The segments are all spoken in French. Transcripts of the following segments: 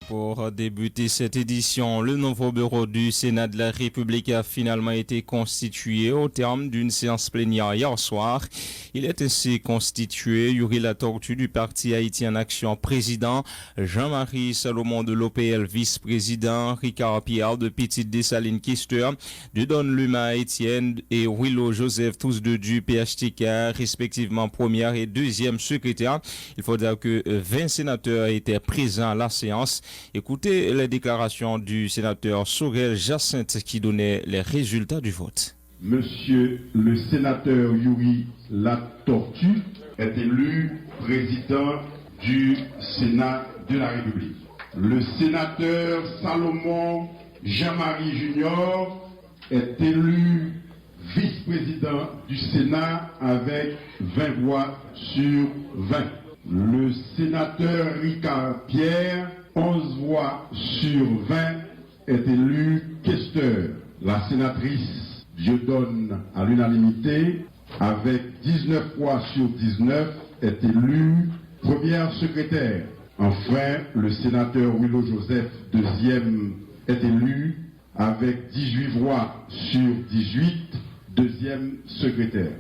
Pour débuter cette édition, le nouveau bureau du Sénat de la République a finalement été constitué au terme d'une séance plénière hier soir. Il est ainsi constitué Yuri Latortue du Parti Haïti en Action président, Jean-Marie Salomon de l'OPL vice-président, Ricard Pierre de Petite Dessalines questeur, Dudon Luma Etienne et Willow Joseph tous deux du PHTK, respectivement première et deuxième secrétaire. Il faut dire que 20 sénateurs étaient présents à la séance. Écoutez les déclarations du sénateur Sorel Jacinthe qui donnait les résultats du vote. Monsieur le sénateur Yuri Latortue est élu président du Sénat de la République. Le sénateur Salomon Jean-Marie Junior est élu vice-président du Sénat avec 20 voix sur 20. Le sénateur Ricard Pierre, 11 voix sur 20, est élu questeur. La sénatrice Dieudonne à l'unanimité, avec 19 voix sur 19, est élue première secrétaire. Enfin, le sénateur Willow Joseph, deuxième, est élu avec 18 voix sur 18, deuxième secrétaire.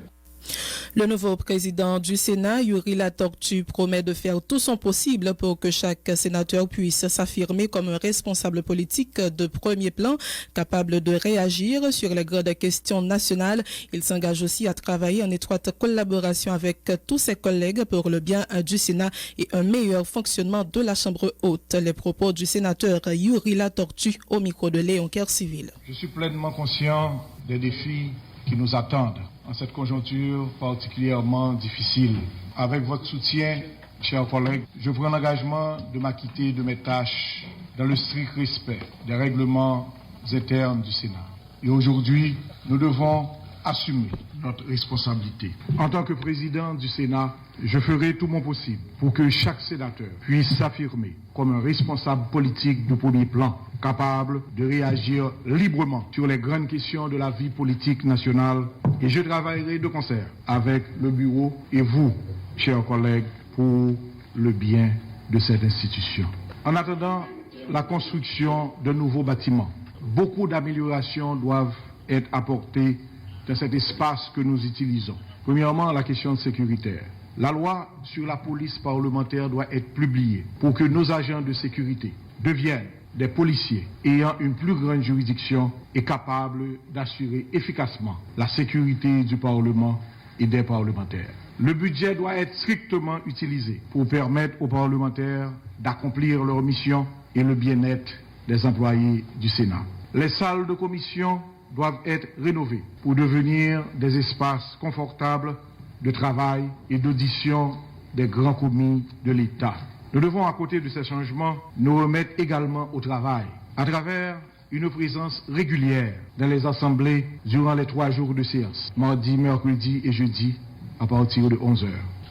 Le nouveau président du Sénat, Yuri Latortue, promet de faire tout son possible pour que chaque sénateur puisse s'affirmer comme un responsable politique de premier plan, capable de réagir sur les grandes questions nationales. Il s'engage aussi à travailler en étroite collaboration avec tous ses collègues pour le bien du Sénat et un meilleur fonctionnement de la Chambre haute. Les propos du sénateur Yuri Latortue au micro de Léon Kercivil. Je suis pleinement conscient des défis qui nous attendent en cette conjoncture particulièrement difficile. Avec votre soutien, chers collègues, je prends l'engagement de m'acquitter de mes tâches dans le strict respect des règlements internes du Sénat. Et aujourd'hui, nous devons assumer notre responsabilité. En tant que président du Sénat, je ferai tout mon possible pour que chaque sénateur puisse s'affirmer comme un responsable politique de premier plan, capable de réagir librement sur les grandes questions de la vie politique nationale. Et je travaillerai de concert avec le bureau et vous, chers collègues, pour le bien de cette institution. En attendant la construction de nouveaux bâtiments, beaucoup d'améliorations doivent être apportées dans cet espace que nous utilisons. Premièrement, la question sécuritaire. La loi sur la police parlementaire doit être publiée pour que nos agents de sécurité deviennent des policiers ayant une plus grande juridiction et capables d'assurer efficacement la sécurité du Parlement et des parlementaires. Le budget doit être strictement utilisé pour permettre aux parlementaires d'accomplir leur mission et le bien-être des employés du Sénat. Les salles de commission doivent être rénovées pour devenir des espaces confortables de travail et d'audition des grands commis de l'État. Nous devons, à côté de ces changements, nous remettre également au travail, à travers une présence régulière dans les assemblées durant les 3 jours de séance, mardi, mercredi et jeudi, à partir de 11h.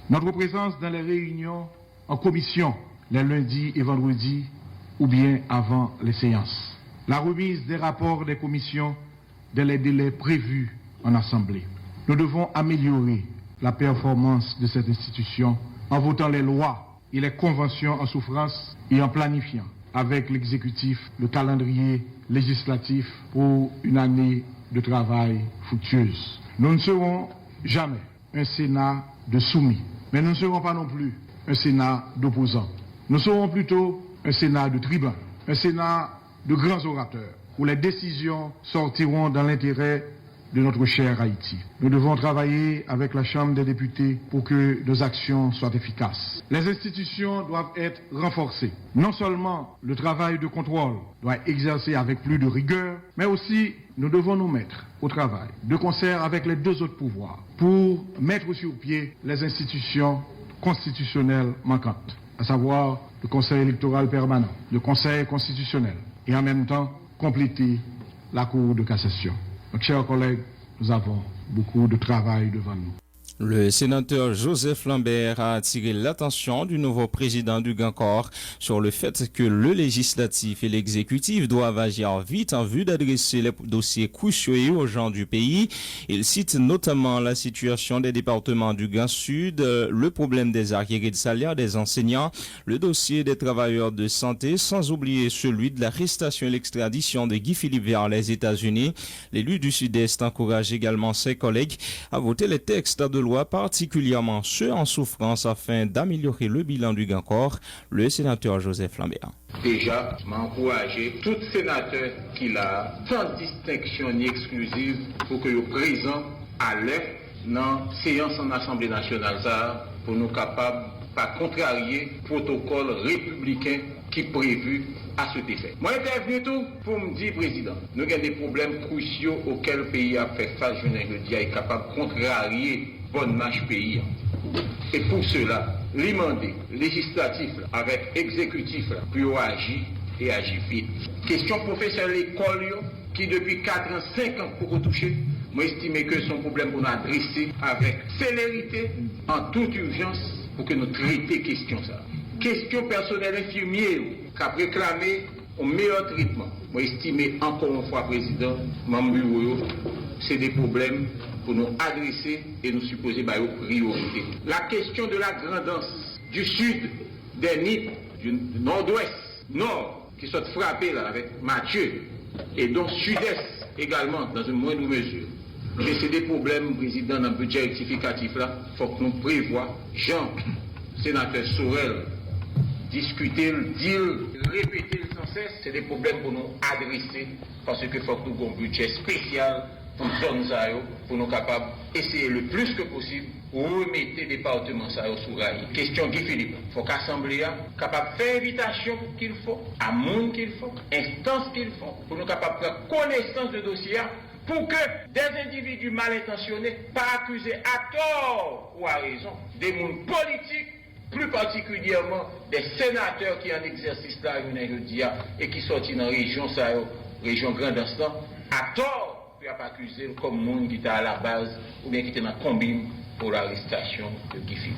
Notre présence dans les réunions en commission, les lundis et vendredis, ou bien avant les séances. La remise des rapports des commissions dans les délais prévus en assemblée. Nous devons améliorer la performance de cette institution en votant les lois et les conventions en souffrance et en planifiant avec l'exécutif le calendrier législatif pour une année de travail fructueuse. Nous ne serons jamais un Sénat de soumis, mais nous ne serons pas non plus un Sénat d'opposants. Nous serons plutôt un Sénat de tribuns, un Sénat de grands orateurs, où les décisions sortiront dans l'intérêt de notre cher Haïti. Nous devons travailler avec la Chambre des députés pour que nos actions soient efficaces. Les institutions doivent être renforcées. Non seulement le travail de contrôle doit être exercé avec plus de rigueur, mais aussi nous devons nous mettre au travail, de concert avec les 2 autres pouvoirs, pour mettre sur pied les institutions constitutionnelles manquantes, à savoir le Conseil électoral permanent, le Conseil constitutionnel, et en même temps compléter la Cour de cassation. Donc, chers collègues, nous avons beaucoup de travail devant nous. Le sénateur Joseph Lambert a attiré l'attention du nouveau président du GANCOR sur le fait que le législatif et l'exécutif doivent agir vite en vue d'adresser les dossiers cruciaux et urgents du pays. Il cite notamment la situation des départements du Grand Sud, le problème des arriérés de salaire des enseignants, le dossier des travailleurs de santé, sans oublier celui de l'arrestation et l'extradition de Guy Philippe vers les États-Unis. L'élu du Sud-Est encourage également ses collègues à voter les textes de loi, particulièrement ceux en souffrance, afin d'améliorer le bilan du GANCOR. Le sénateur Joseph Lambert. Déjà, m'a encouragé tout sénateur qui a, sans distinction ni exclusive, pour que le présent à l'air dans la séance en Assemblée nationale pour nous capables pas contrarier le protocole républicain qui est prévu à cet effet. Moi, j'interviens tout pour me dire, Président, nous avons des problèmes cruciaux auxquels le pays a fait face, je est capable de contrarier bonne marche pays. Et pour cela, l'imandé législatif avec exécutif pour agir et agir vite. Question professeur l'école qui depuis 4 ans, 5 ans pour retoucher, moi estime que son problème pour nous adresser avec célérité, en toute urgence, pour que nous traitions question ça. Question personnelle infirmier qui a réclamé un meilleur traitement. Moi estime encore une fois, Président, mon bureau, c'est des problèmes pour nous adresser et nous supposer aux priorités. La question de la grandance du sud, des NIP, du nord-ouest, nord, qui sont frappés là avec Mathieu, et donc sud-est également, dans une moindre mesure. Et c'est des problèmes, Président, dans le budget rectificatif là, il faut que nous prévoyons, Jean, sénateur Sorel, discuter, dire, répéter sans cesse, c'est des problèmes pour nous adresser, parce qu'il faut que nous ayons un budget spécial pour nous zones pour nous capables d'essayer le plus que possible de remettre les départements sous rail. Question Guy Philippe, il faut qu'Assemblée capable de faire invitation qu'il faut, à monde qu'il faut, instance qu'il faut, pour nous capables de prendre connaissance de dossier, pour que des individus mal intentionnés, pas accusés à tort ou à raison, des mondes politiques, plus particulièrement des sénateurs qui en exercice là, et qui sortent dans la région, région Grand Instant, à tort, puis à pas accuser comme monde qui était à la base, ou bien qui était dans la combine pour l'arrestation de Guy Philippe.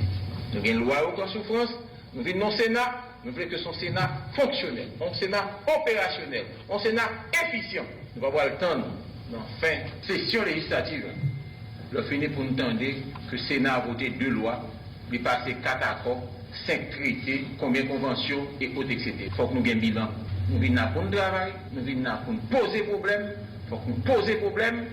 Nous avons une loi en souffrance, nous venons dans le Sénat, nous voulons que son Sénat fonctionnel, un Sénat opérationnel, un Sénat efficient. Nous allons avoir le temps, dans la fin session législative, le finir pour nous entendre que le Sénat a voté 2 lois, il passé 4 accords, 5 traités, combien de conventions et autres, etc. Il faut que nous ayons un bilan. Nous venons pour nous travailler, nous venons pour nous poser problème, il faut que nous poser problème.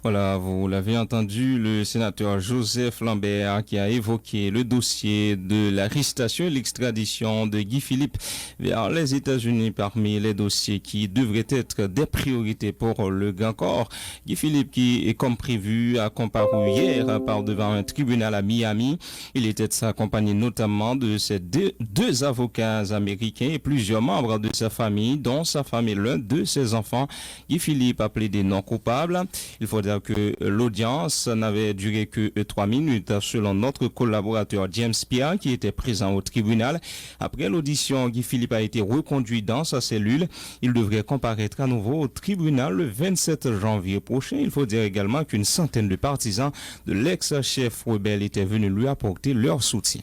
Voilà, vous l'avez entendu, le sénateur Joseph Lambert qui a évoqué le dossier de l'arrestation et l'extradition de Guy Philippe vers les États-Unis parmi les dossiers qui devraient être des priorités pour le GANCOR. Guy Philippe qui est comme prévu a comparu hier par devant un tribunal à Miami. Il était accompagné notamment de ses deux avocats américains et plusieurs membres de sa famille, dont sa femme et l'un de ses enfants. Guy Philippe a plaidé non coupable. Il faut dire que l'audience n'avait duré que 3 minutes selon notre collaborateur James Pierre qui était présent au tribunal. Après l'audition, Guy Philippe a été reconduit dans sa cellule. Il devrait comparaître à nouveau au tribunal le 27 janvier prochain. Il faut dire également qu'une centaine de partisans de l'ex-chef rebelle étaient venus lui apporter leur soutien.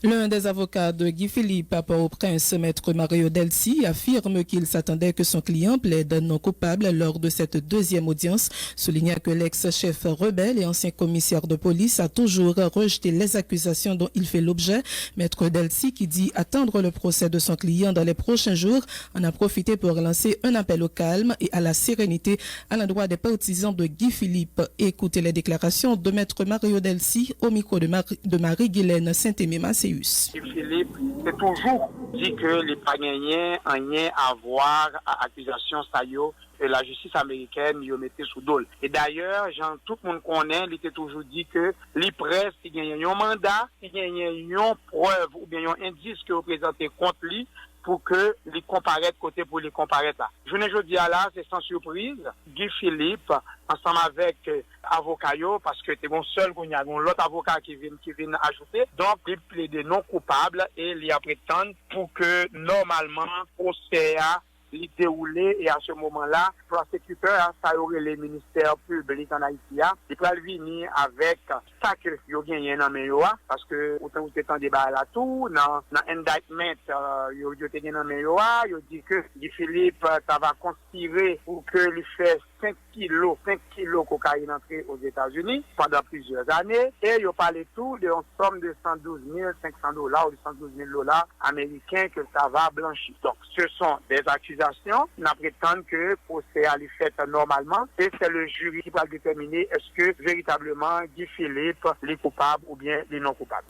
L'un des avocats de Guy Philippe à Port-au-Prince, maître Mario Delcy, affirme qu'il s'attendait que son client plaide non coupable lors de cette deuxième audience, soulignant que l'ex-chef rebelle et ancien commissaire de police a toujours rejeté les accusations dont il fait l'objet. Maître Delcy, qui dit attendre le procès de son client dans les prochains jours, en a profité pour lancer un appel au calme et à la sérénité à l'endroit des partisans de Guy Philippe. Écoutez les déclarations de maître Mario Delcy au micro de Marie-Guylaine Saint-Aimé-Macéus. Philippe, c'est toujours dit que les Pagnéens n'ont rien à voir à l'accusation que la justice américaine y mettait sous dol. Et d'ailleurs, tout le monde connaît, il était toujours dit que les presse, il y a un mandat, il y a une preuve ou bien un indice qui représente contre lui pour que les comparaître côté pour les comparaître là. Je ne dis à là, c'est sans surprise, Guy Philippe, ensemble avec avocat, parce que c'est mon seul qu'on y a l'autre avocat qui vient ajouter, donc il plaide non coupable et il y a prétendre pour que normalement procès li déroulé et à ce moment-là, prosécuteur, ça y aurait les ministères publics en Haïti, il peut venir avec ça que yo gagné dans meyo parce que autant vous êtes en débat là tout dans indictment yo te gagné dans meyo yo dit que Guy Philippe ça va conspirer pour que lui fait 5 kilos cocaïne entrée aux États-Unis pendant plusieurs années et yo parlait tout de une somme de $112 500 ou de $112 américains que ça va blanchir. Donc ce sont des accusations, on prétend que le procès a été fait normalement et c'est le jury qui va déterminer est-ce que véritablement Guy Philippe est coupable ou bien est non coupable.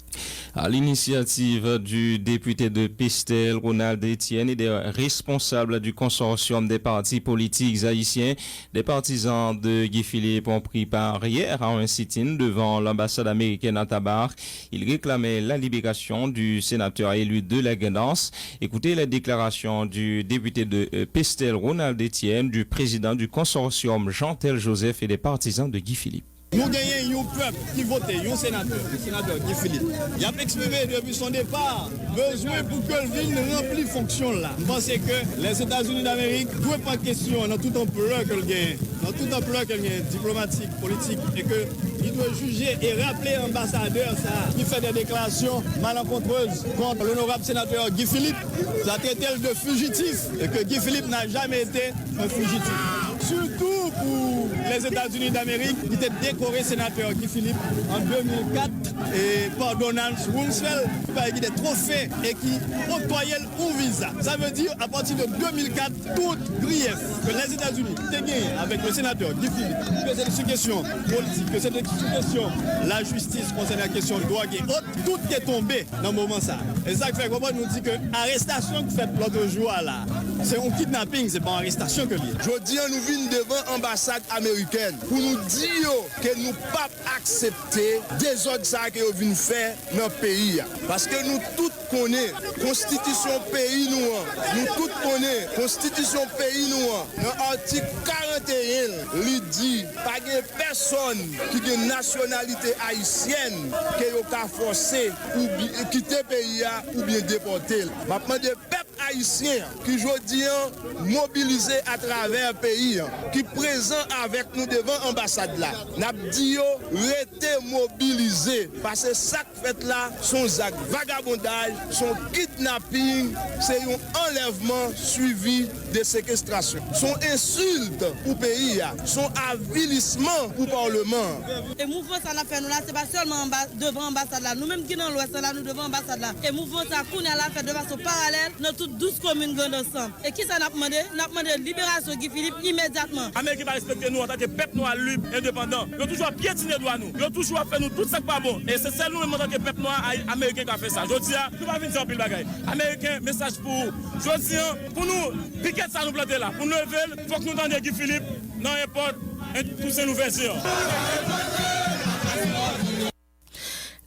À l'initiative du député de Pestel, Ronald Etienne, et des responsables du consortium des partis politiques haïtiens, des partisans de Guy Philippe ont pris part hier à un sit-in devant l'ambassade américaine à Tabar. Ils réclamaient la libération du sénateur élu de la Guendance. Écoutez la déclaration du député de Pestel, Ronald Etienne, du président du consortium Jean-Tel Joseph et des partisans de Guy Philippe. Nous gagnons un peuple qui vote, un sénateur, le sénateur Guy Philippe. Il a exprimé depuis son départ besoin pour que le ville remplisse fonction là. Je pense que les États-Unis d'Amérique ne doivent pas question dans toute ampleur qu'elle gagne, dans toute ampleur qu'elle gagne, diplomatique, politique, et qu'il doit juger et rappeler l'ambassadeur ça, qui fait des déclarations malencontreuses contre l'honorable sénateur Guy Philippe. Ça traite de fugitif et que Guy Philippe n'a jamais été un fugitif. Surtout pour les États-Unis d'Amérique, qui était décoré sénateur Guy Philippe en 2004 et par Donald Rumsfeld, qui était trophée et qui octroyait un visa. Ça veut dire à partir de 2004, tout grief que les États-Unis ont gagné avec le sénateur Guy Philippe, que c'est une question politique, que c'est une question la justice concernant la question de droit et autres, tout est tombé dans le moment ça. Et ça fait comprendre nous dit que l'arrestation que fait l'autre jour là, c'est un kidnapping, c'est pas une arrestation que lié. Je dis nous venons devant l'ambassade américaine pour nous dire que nous ne pouvons pas accepter des ordres que nous venons faire dans le pays. Parce que nous tous connaissons la constitution pays nous tous connaissons la constitution pays nous. Dans l'article 41, il dit pas de personne qui a une nationalité haïtienne qui est forcé ou quitter le pays ou bien déporter. Maintenant, des peuples haïtiens qui aujourd'hui mobilisés à travers le pays, qui présent avec nous devant l'ambassade là. N'a dit restez mobilisés parce que ça fait là son vagabondage, son kidnapping, c'est un enlèvement suivi de séquestration. Son insulte pour le pays, son avilissement pour le Parlement. Et mouvement ça l'a fait nous là, c'est pas seulement devant l'ambassade là, nous-mêmes qui dans l'ouest là, nous devant l'ambassade là. Et mouvement ça qu'on a là fait de façon parallèle dans toutes 12 communes grandes ensemble. Et qui ça n'a demandé? N'a demandé libération Guy Philippe immédiatement. Amérique va respecter nous en tant que peuple noir libre, indépendant. Ils ont toujours piétiné droit nous. Ils ont toujours fait nous tout ça pas bon. Et c'est celle nous-mêmes en tant que peuple noir américain qui a fait ça. Je dis, nous va venir sur pile bagaille. Américain, message pour vous. Je dis, pour nous, piquet ça nous planter là. Pour nous lever, il faut que nous donnions Guy Philippe, non importe, tous ces nouvelles versions.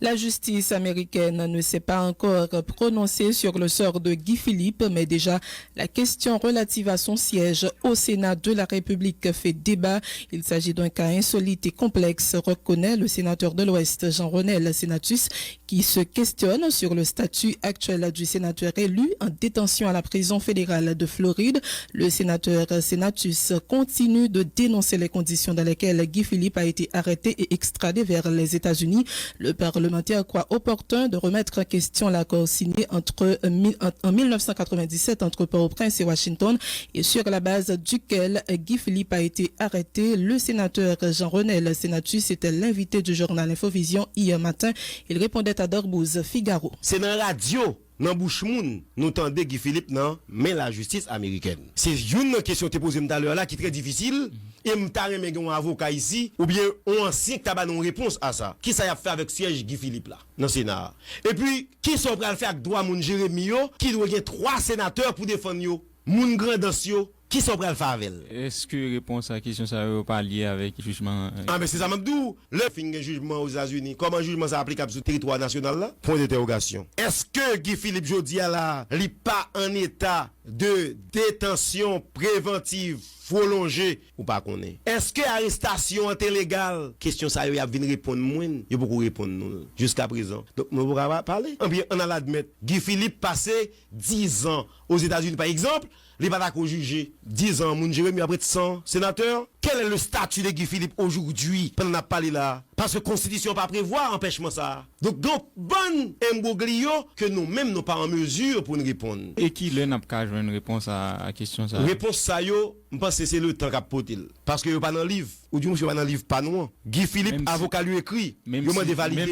La justice américaine ne s'est pas encore prononcée sur le sort de Guy Philippe, mais déjà la question relative à son siège au Sénat de la République fait débat. Il s'agit d'un cas insolite et complexe, reconnaît le sénateur de l'Ouest, Jean-René Senatus, qui se questionne sur le statut actuel du sénateur élu en détention à la prison fédérale de Floride. Le sénateur Senatus continue de dénoncer les conditions dans lesquelles Guy Philippe a été arrêté et extradé vers les États-Unis. Le parlementaire croit opportun de remettre en question l'accord signé en 1997 entre Port-au-Prince et Washington et sur la base duquel Guy Philippe a été arrêté. Le sénateur Jean-René Senatus était l'invité du journal Infovision hier matin. Il répondait à Dorbouz Figaro. C'est dans la radio. Dans bouche moun, nous tendez Guy Philippe non, mais la justice américaine. C'est une question que tu posée tout à l'heure là qui est très difficile. Et m'ta remet un avocat ici ou bien un ancien qui t'a pas une réponse à ça. Qui ça y a fait avec siège Guy Philippe là dans le Sénat. Et puis qui sont prêts à le faire avec droit moun Jérémy qui doit gagner 3 sénateurs pour défendre yo. Moun grandance yo qui sont prêts à le faire avec. Est-ce que réponse à la question ça veut pas lié avec le jugement Ah mais c'est ça même d'où le fin jugement aux États-Unis. Comment jugement ça applicable sur le territoire national là? Point d'interrogation. Est-ce que Guy Philippe Jodia là, il pas en état de détention préventive prolongée ou pas connaît? Est-ce que arrestation est illégale? Question ça y a venir répondre moins, il beaucoup répondre nous jusqu'à présent. Donc nous pourra parler. On a l'admettre Guy Philippe passé 10 ans aux États-Unis, par exemple, les pas jugé 10 ans, moun Jérémy après 100 sénateurs. Quel est le statut de Guy Philippe aujourd'hui pendant qu'on a parlé là? Parce que la Constitution pas prévoir empêchement ça. Donc, bon imbroglio que nous-mêmes nous pas en mesure pour nous répondre. Et qui le n'a pas une réponse à la question ça? Réponse ça yo, je pense que c'est le temps qu'a poté. Parce que yo pas dans le livre, ou du moins pas dans le livre pas non. Guy Philippe même avocat lui écrit, même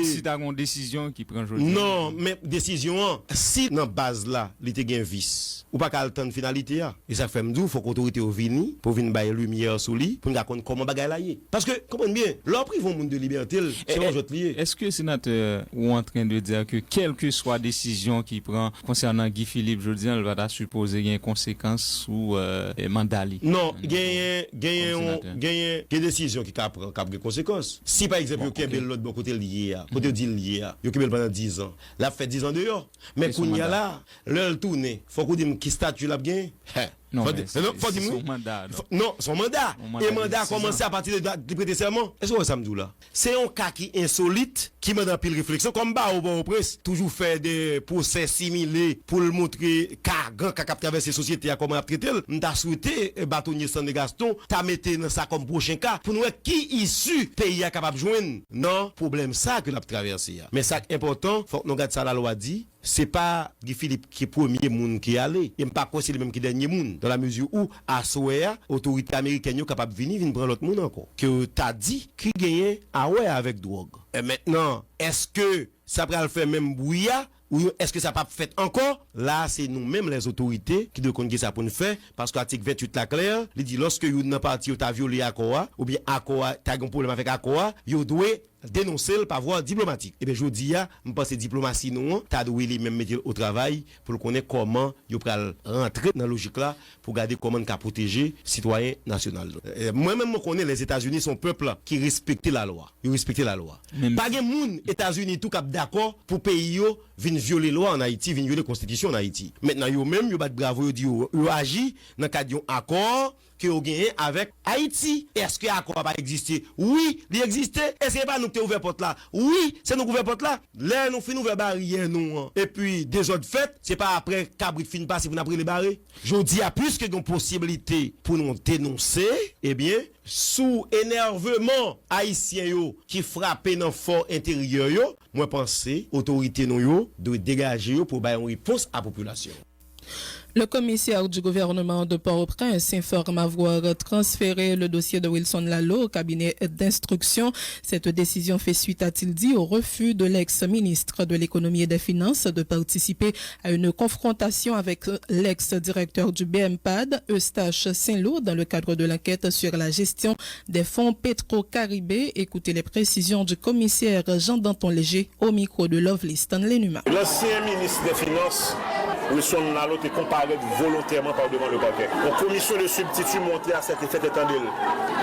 si tu as une décision qui prend aujourd'hui. Non, mais décision si dans base là, il te gain vice ou pas qu'à le temps de finalité et ça fait m'dou faut qu'autorité au vini pour venir bailler lumière sur lui pour nous raconter comment bagaille là y. Parce que comprenez bien, leur privent monde de liberté selon votre lié. Est-ce que sénateur ou en train de dire que quelle que soit décision qu'il prend concernant Guy Philippe, je dis elle va supposer qu'il y a une conséquence ou mandat li? Non, gagne décision qui prend des conséquences. Si par exemple il y a l'autre bon côté lié, côté dit lié, il y a pendant 10 ans. Là fait 10 ans dehors. Mais qu'on y a là, l'heure tourner, faut qu'on dise qui statut l'a bien. Non, son mandat. Non, son mandat. Et mandat a commencé à partir de prêter serment. Est-ce que ça me dit là? C'est un cas qui est insolite, qui m'a dans pile réflexion, comme bah au presse, toujours faire des procès similés pour le montrer qu'un qui a traversé la société à comment a traité. M'ta souhaité, bâtonnier Sandé Gaston, t'as metté dans ça comme prochain cas, pour nous qui issu pays est capable de joindre. Non, problème ça que l'a traversé. Mais ça important, faut que nous regarde ça la loi dit. C'est pas Guy Philippe qui est premier monde qui est allé. Il n'est pas considéré même qui est dernier monde. Dans la mesure où, à Soea, autorité américaine est capable de venir prendre l'autre monde encore. Que t'as dit qui gagne avec drogue. Et maintenant, est-ce que ça va le faire même brouillard? Ou est-ce que ça pas fait encore? Là, c'est nous-mêmes les autorités qui devons connaître ça pour nous faire. Parce que l'article 28 la clair, il dit lorsque vous n'avez pas parti, vous avez violé Akoa, ou bien Akoa, tu as un problème avec Akoa, vous devez dénoncer le par voie diplomatique. Et bien, je dis, je pense que diplomatie, non, tu as dû même mettre au travail pour connaître comment vous pouvez rentrer dans la logique là pour garder comment protéger les citoyens nationaux. Moi-même, je connais les États-Unis sont un peuple qui respecte la loi. Ils respectent la loi. Pas de monde États-Unis tout cap d'accord pour pays venir violer la loi en Haïti, venir violer la constitution en Haïti. Maintenant, yo même yo bat bravo yo dit yo agi dans cadre d'un accord que vous gagnez avec Haïti. Est-ce que l'accord va exister? Oui, il existe. Est-ce que pas nous qui ouvert porte là? Oui, c'est nous qui ouvert porte là. Là, nous finissons ouvert barrière nous. Et puis, des autres fêtes, c'est pas après cabrit fin pas si vous n'avez les barrés. Je dis à plus que une possibilité pour nous dénoncer, eh bien, sous énervement haïtien yo qui frappe dans fort intérieur yo, moi penser autorité nous yo doit dégager yo pour bailler une réponse à la population. Le commissaire du gouvernement de Port-au-Prince informe avoir transféré le dossier de Wilson Lalo au cabinet d'instruction. Cette décision fait suite, a-t-il dit, au refus de l'ex-ministre de l'économie et des finances de participer à une confrontation avec l'ex-directeur du BMPAD, Eustache Saint-Lô, dans le cadre de l'enquête sur la gestion des fonds Petro-Caribé. Écoutez les précisions du commissaire Jean-Danton Léger au micro de Lovely Stanley Numa. L'ancien ministre des Finances, Wilson Lalo, est comparé volontairement par devant le parquet. Une commission de substitut montée à cet effet étendue.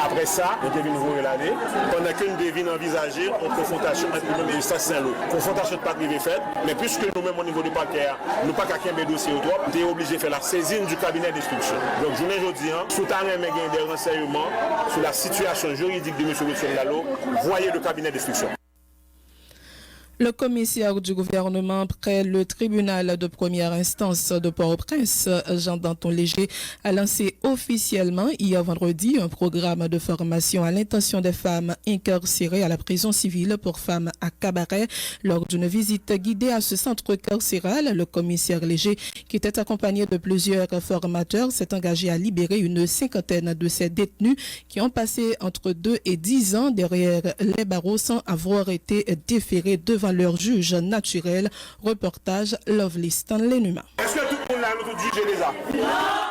Après ça, on devine voir l'année, pendant qu'une devine envisager une confrontation entre nous et Eustache Saint-Lô. Confrontation de pas privée faite, mais puisque nous-mêmes au niveau du parquet, nous pas qu'à un dossier au droit, nous sommes obligés de faire la saisine du cabinet d'instruction. Donc, je vous dis, sous terrain, mais des renseignements sur la situation juridique de M. Wilson Lalo, voyez le cabinet d'instruction. Le commissaire du gouvernement près le tribunal de première instance de Port-au-Prince, Jean-Danton Léger, a lancé officiellement hier vendredi un programme de formation à l'intention des femmes incarcérées à la prison civile pour femmes à Cabaret. Lors d'une visite guidée à ce centre carcéral, le commissaire Léger, qui était accompagné de plusieurs formateurs, s'est engagé à libérer une cinquantaine de ces détenus qui ont passé entre 2 et 10 ans derrière les barreaux sans avoir été déférés devant leur juge naturel. Reportage Lovely Stanley Numa. Est-ce que tout le monde a tout jugé déjà?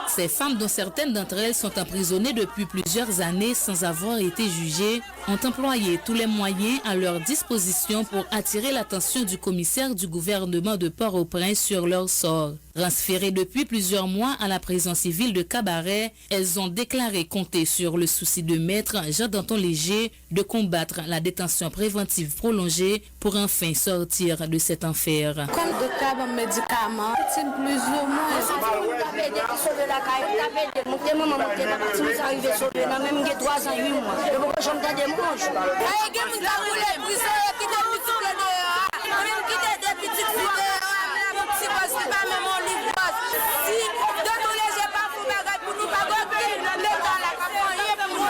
Ces femmes, dont certaines d'entre elles sont emprisonnées depuis plusieurs années sans avoir été jugées, ont employé tous les moyens à leur disposition pour attirer l'attention du commissaire du gouvernement de Port-au-Prince sur leur sort. Transférées depuis plusieurs mois à la prison civile de Cabaret, elles ont déclaré compter sur le souci de maître Jean-Danton Léger de combattre la détention préventive prolongée pour enfin sortir de cet enfer. Comme de cas médicaments, c'est plus ou moins. Si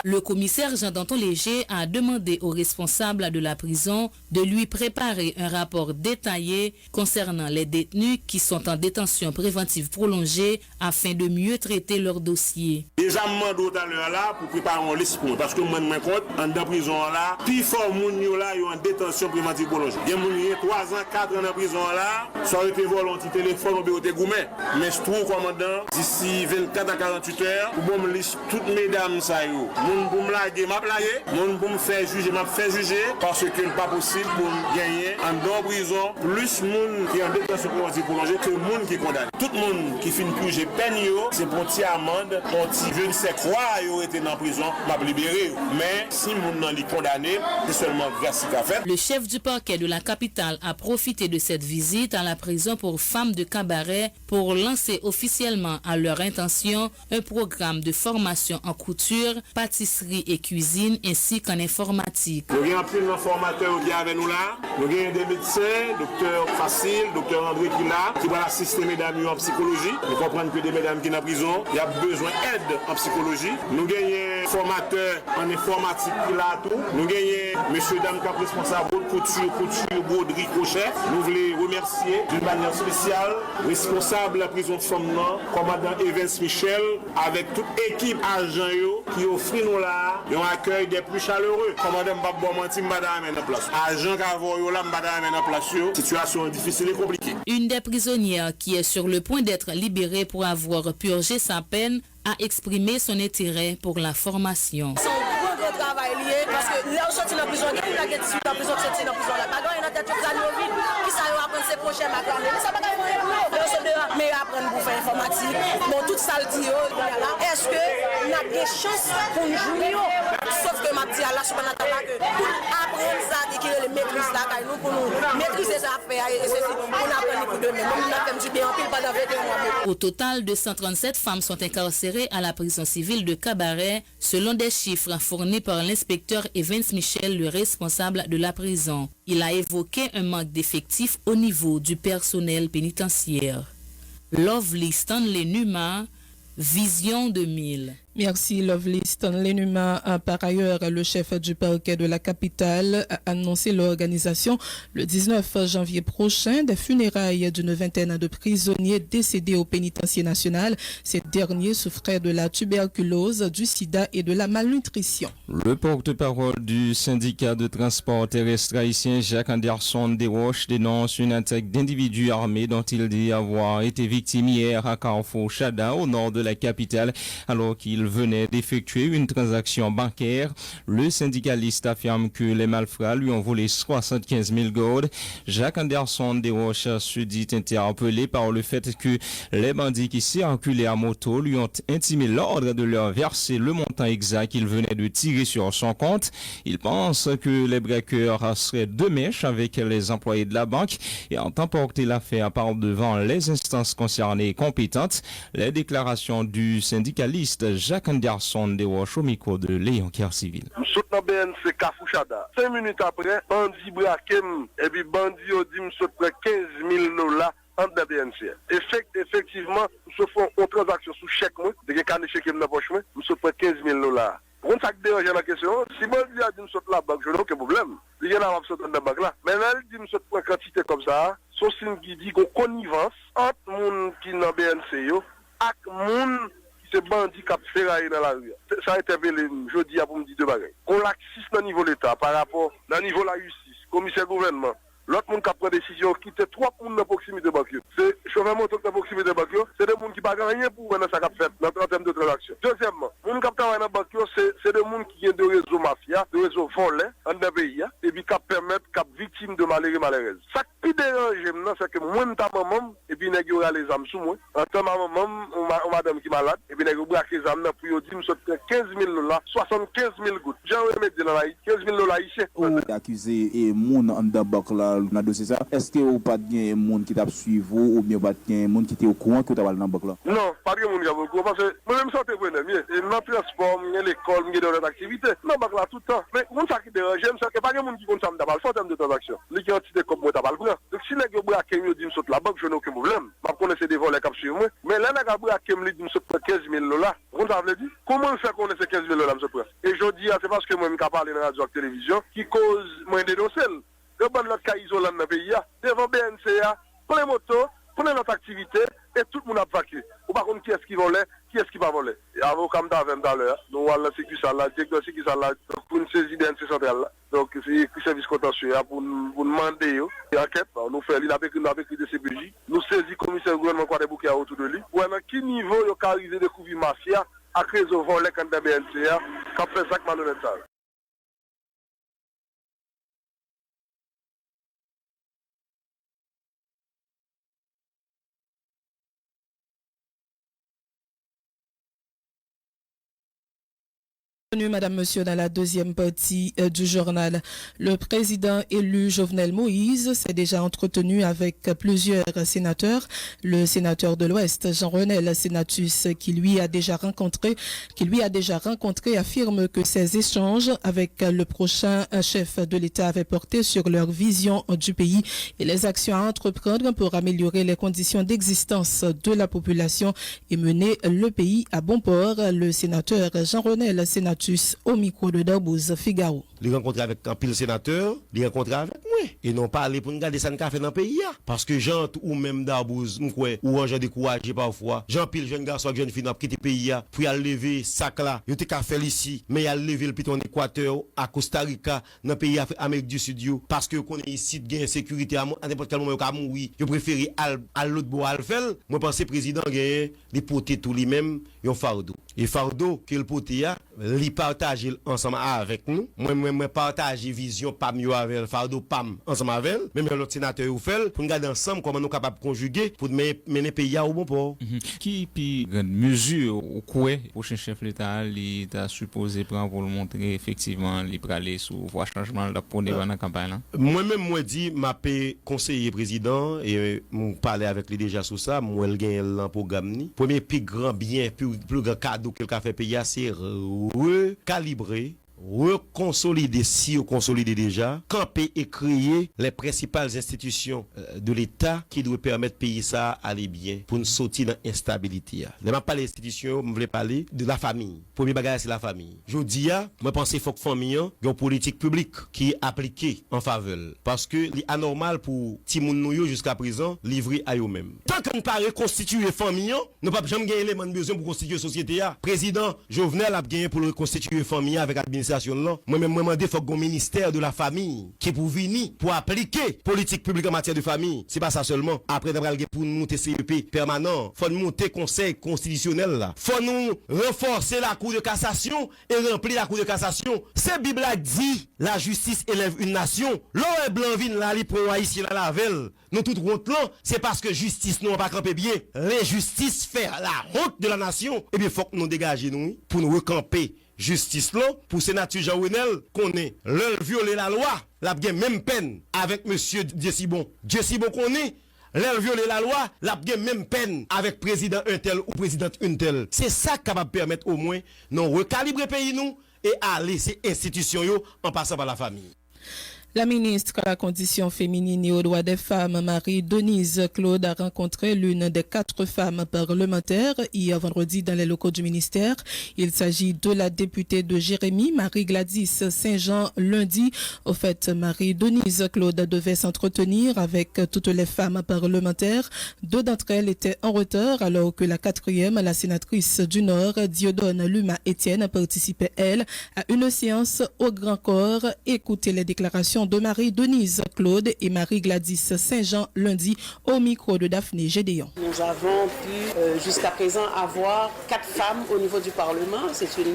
Le commissaire Jean-Danton Léger a demandé aux responsables de la prison de lui préparer un rapport détaillé concernant les détenus qui sont en détention préventive prolongée afin de mieux traiter leur dossier. Déjà, je tout à l'heure là pour préparer un liste parce que moi, je me compte en dans prison là, puis fort moun yo là yo en détention préventive prolongée. Il y a moun yo 3 ans, 4 ans dans prison là, ça aurait été volonté téléphone ou bien gourmet. Mais je trouve commandant d'ici 24 à 48 heures pour me liste toutes mesdames ça yo. Moun pour me laguer, m'a laguer, moun pour me faire juger, m'a fait juger parce que n'est pas possible pour gagner en dans prison plus moun qui en détention préventive prolongée que moun qui condamné. Tout monde qui finit purger peine yo, c'est pour ti amende, pour ti je ne sais quoi yo été dans prison, m'a libéré. Mais si moun nan li condamné, c'est seulement versi qu'a fait. Le chef du parquet de la capitale a profité de cette visite à la prison pour femmes de cabaret pour lancer officiellement à leur intention un programme de formation en couture, pâtisserie et cuisine ainsi qu'en informatique. Nous avons pris un formateur qui est avec nous là. Nous avons des médecins, docteur Facile, docteur André qui va assister mesdames en psychologie. Nous comprenons que des mesdames qui sont en prison, il y a besoin d'aide en psychologie. Nous avons un formateur en informatique qui là tout. Nous avons monsieur dame qui est responsable de couture, broderie, crochet. Nous voulons remercier d'une manière spéciale responsable de la prison de Somnan, commandant Evans Michel, avec toute équipe agent qui offre nous là un accueil des plus chaleureux. Commandant Mbabbo Manti Mbadame en place. Agent Kavo là Mbadame en place. Situation difficile et compliquée. Une des prisonnières qui est sur le point d'être libérée pour avoir purgé sa peine a exprimé son intérêt pour la formation. Son gros travail lié parce que là on sorti dans prison, il y a des gens dans prison sorti dans prison là. Pas il y a des gens vide qui ça va apprendre ses prochains matin. Mais ça pas mais apprendre pour faire informatique. Bon tout ça le dit là. Est-ce que on a des chances pour jouer sauf que ma petite Allah subhanahu wa ta'ala que pour apprendre ça qui est le maîtrise là nous pour nous maîtriser ça faire et ceci on apprend pour demain. Nous n'a fait du bien en pile pendant 21 mois. Au total, 237 femmes sont incarcérées à la prison civile de Cabaret, selon des chiffres fournis par l'inspecteur Evans Michel, le responsable de la prison. Il a évoqué un manque d'effectifs au niveau du personnel pénitentiaire. Lovely Stanley Numa, Vision 2000. Merci Lovely Stanley Numa. Par ailleurs, le chef du parquet de la capitale a annoncé l'organisation le 19 janvier prochain des funérailles d'une vingtaine de prisonniers décédés au pénitencier national. Ces derniers souffraient de la tuberculose, du sida et de la malnutrition. Le porte-parole du syndicat de transport terrestre haïtien Jacques Anderson Desroches dénonce une attaque d'individus armés dont il dit avoir été victime hier à Carrefour Chada au nord de la capitale alors qu'il venait d'effectuer une transaction bancaire. Le syndicaliste affirme que les malfrats lui ont volé 75 000 gourdes. Jacques Anderson Desroches se dit interpellé par le fait que les bandits qui circulaient à moto lui ont intimé l'ordre de leur verser le montant exact qu'il venait de tirer sur son compte. Il pense que les braqueurs seraient de mèche avec les employés de la banque et ont emporté l'affaire par devant les instances concernées et compétentes. Les déclarations du syndicaliste Jacques Anderson Desroches au micro de Léon Kercivil. Nous sommes dans BNC Kafouchada. 5 minutes après, bandit braquem et puis bandit dit nous sommes près 15 000 $ entre les BNC. Effectivement, nous faisons une transaction sous chèque, de canne chèque dans poche, nous sommes près 15 000 $. Pour ça qui dérange la question, si bandit a dit nous sommes la banque, je n'ai aucun problème. Il y en a qui sont dans la banque là. Mais là, il dit nous sommes près quantité comme ça, son signe qui dit qu'on connivence entre les gens qui sont dans BNC et les gens qui sont bandits qui ferraillent dans la rue. Ça a été appelé jeudi pour me dire deux bagages. Qu'on laxiste dans le niveau de l'État par rapport au niveau de la justice, commissaire gouvernement. L'autre monde qui a pris décision, quitter 3 personnes dans proximité de banque. C'est chauffeur moto dans proximité de banque, c'est des gens qui n'ont rien pour faire ça qu'a fait en termes de transaction. Deuxièmement, les gens qui travaillent dans la banque, c'est des gens qui ont des réseaux mafia, des réseaux volés dans le pays, et puis qui permettent qu'à victimes de malheureuses. Ça qui dérange maintenant, c'est que moi, je maman, et puis il y a les âmes sous moi. En tant que maman, ou madame qui est malade, et puis il y a les âmes pour dire, nous sommes 15 000 $, 75 000 gouttes. J'ai remis dans la 15 000 $ ici. Accusé et moun en de banque là. Est-ce que vous pas de monde qui t'a suivi ou bien pas de monde qui était au courant que tu as dans la banque là? Non, pas de monde qui est au courant parce que moi-même je suis mieux. Et dans le transport, l'école, dans les activités, dans la banque là tout le temps. Mais mon ça qui dérange, c'est que pas de monde qui compte ça dans le temps de transaction. Les quantités comme moi t'as pas le prendre. l'argent. Donc si les gens braquent, ils disent la banque, je n'ai aucun problème. Je connais des volets qui suivent moi. Mais là, les gens braquent, ils disent 15 000 $. On t'a dit, comment on fait qu'on ait ces 15 000 $, M. Prince? Et je dis, c'est parce que moi, je parle dans la radio et la télévision qui cause moins de dénoncer. Le bon l'autre cas isolant dans le pays, devant BNCA, plein moto, plein notre activité, et tout le monde a vaincu. Ou par contre, qui est-ce qui volait, qui est-ce qui va voler? Et avocat m'avait tout à l'heure, nous allons sécuriser ça là, directeur sécuriser ça là, pour une saisie d'NC centrale là. Donc, c'est le service contentieux pour demander, et enquête, nous faisons, il a écrit de CPJ, nous saisissons commissaire gouvernement quoi des bouquets autour de lui. Ou à quel niveau il a arrivé de couvrir mafia, à cause de voler quand de BNCA, quand fait ça malhonnête ça. Madame, Monsieur, dans la deuxième partie du journal. Le président élu Jovenel Moïse s'est déjà entretenu avec plusieurs sénateurs. Le sénateur de l'Ouest, Jean-René Senatus, qui lui a déjà rencontré, affirme que ces échanges avec le prochain chef de l'État avaient porté sur leur vision du pays et les actions à entreprendre pour améliorer les conditions d'existence de la population et mener le pays à bon port. Le sénateur Jean-René Senatus au micro de Darbouz Figaro. Les rencontrer avec un pile sénateur, les rencontrer avec moi. Et non pas aller pour nous garder ça fait dans le pays. Parce que Jean ou même Darbouz, ou un gens découragé parfois, Jean pile jeune garçon avec jeune fille n'a quitté le pays pour aller lever sac là. Il était qu'à faire ici, mais il a levé le piton en Équateur, à Costa Rica, dans le pays Amérique du Sud. Parce que qu'on est ici de gain sécurité à n'importe quel moment il a mourir. Je préfère à l'autre bois à le faire. Moi pense que le président gagne les potés tout lui-même, un fardeau. Et fardeau que le poté a, li partage ensemble avec nous. Moi partage vision pam yo avec fardeau pam ensemble avec même l'autre sénateur ou fait pour regarder ensemble comment nous capable conjuguer pour mener pays au bon port. Qui puis grande mesure au quoi prochain chef l'État il t'a supposé prendre pour le montrer effectivement il peut aller sous voie changement la pour dans la campagne là. Moi-même moi dit m'a conseiller président et m'on parler avec lui déjà sur ça, moi le gagne le programme ni. Premier plus grand bien plus grand cadeau que le fait pays c'est recalibrer, reconsolider si ou consolider déjà, camper et créer les principales institutions de l'État qui doivent permettre pays ça aller bien pour nous sortir dans l'instabilité. Je ne parle pas l'institution, je voulais parler de la famille. Premier bagage c'est la famille. Je dis moi penser faut que famille ait une politique publique qui est appliquée en faveur parce que c'est anormal pour ti moun nou jusqu'à présent livrer à eux mêmes. Tant qu'on ne pas reconstituer famille, nous pas jamais gagner les besoin pour constituer société. Président Jovenel a gagné pour reconstituer famille avec administration. Moi-même, moi, demandé faut un ministère de la famille qui pour venir pour appliquer politique publique en matière de famille. C'est pas ça seulement. Après d'avoir pour nous monter CEP permanent, faut nous monter conseil constitutionnel là. Faut nous renforcer la cour de cassation et remplir la cour de cassation. C'est Bible a dit la justice élève une nation. L'on est blanc vin là li pour haïtien la lavelle. Nous tout honte là, c'est parce que justice nous pas camper bien. L'injustice fait la honte de la nation. Et bien faut que nous dégager nous pour nous recamper justice là pour sénateur Jean-Renel connaît leur violer la loi la bien même peine avec monsieur Dieu si bon connaît leur violer la loi la bien même peine avec président un tel ou présidente une telle. C'est ça capable permettre au moins non recalibrer pays nous et aller ces institutions yo en passant par la famille. La ministre à la condition féminine et aux droits des femmes, Marie-Denise Claude, a rencontré l'une des 4 femmes parlementaires hier vendredi dans les locaux du ministère. Il s'agit de la députée de Jérémy, Marie-Gladys Saint-Jean, lundi. Au fait, Marie-Denise Claude devait s'entretenir avec toutes les femmes parlementaires. 2 d'entre elles étaient en retard alors que la 4e, la sénatrice du Nord, Dieudonne Luma Etienne, participait, elle, à une séance au grand corps. Écoutez les déclarations de Marie-Denise Claude et Marie-Gladys Saint-Jean lundi au micro de Daphné Gédéon. Nous avons pu jusqu'à présent avoir 4 femmes au niveau du Parlement.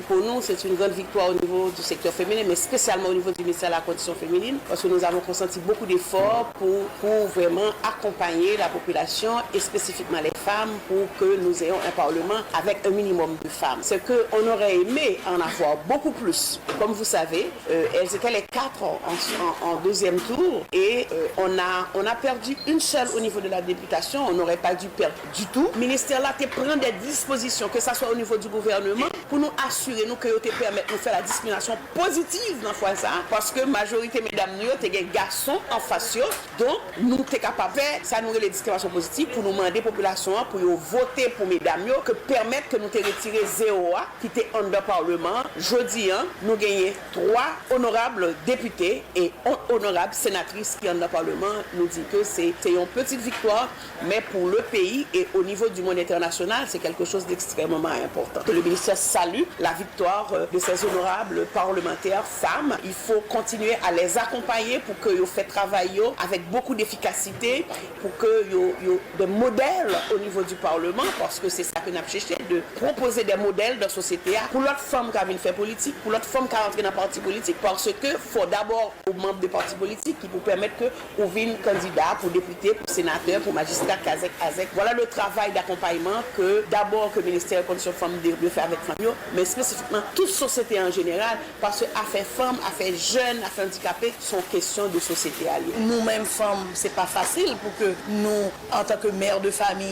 Pour nous, c'est une grande victoire au niveau du secteur féminin, mais spécialement au niveau du ministère de la condition féminine, parce que nous avons consenti beaucoup d'efforts pour vraiment accompagner la population et spécifiquement les femmes pour que nous ayons un Parlement avec un minimum de femmes. C'est qu'on aurait aimé en avoir beaucoup plus. Comme vous savez, elles étaient les 4 en deuxième tour et on a perdu une seule au niveau de la députation. On n'aurait pas dû perdre du tout. Le ministère là te prend des dispositions, que ce soit au niveau du gouvernement, pour nous assurer nous que te permettre de faire la discrimination positive dans fois ça, parce que majorité mesdames nous t'es des garçons en face, donc nous t'es capable de faire ça, nous les discriminations positives pour nous demander population pour voter pour mesdames que permettre que nous te retirer 0 qui était en de parlement. Jeudi nous gagnons 3 honorables députés et 1 honorable sénatrice qui en de parlement. Nous dit que c'est une petite victoire, mais pour le pays et au niveau du monde international, c'est quelque chose d'extrêmement important. Le ministère salue la victoire de ces honorables parlementaires femmes. Il faut continuer à les accompagner pour qu'ils fassent travail avec beaucoup d'efficacité, pour qu'ils aient des modèles au niveau du Parlement, parce que c'est ça que nous avons cherché, de proposer des modèles de société pour l'autre femme qui a fait politique, pour l'autre femme qui a entré dans le parti politique, parce que faut d'abord aux membres des partis politiques qui vous permettent que vous viennent candidat pour député, pour sénateur, pour magistrat, ASEC. Voilà le travail d'accompagnement que d'abord que le ministère de la Condition Femmes de faire avec femmes, mais spécifiquement toute société en général, parce que affaires femmes, affaires jeunes, affaires handicapées sont questions de société. Nous-mêmes femmes, c'est pas facile pour que nous, en tant que mères de famille,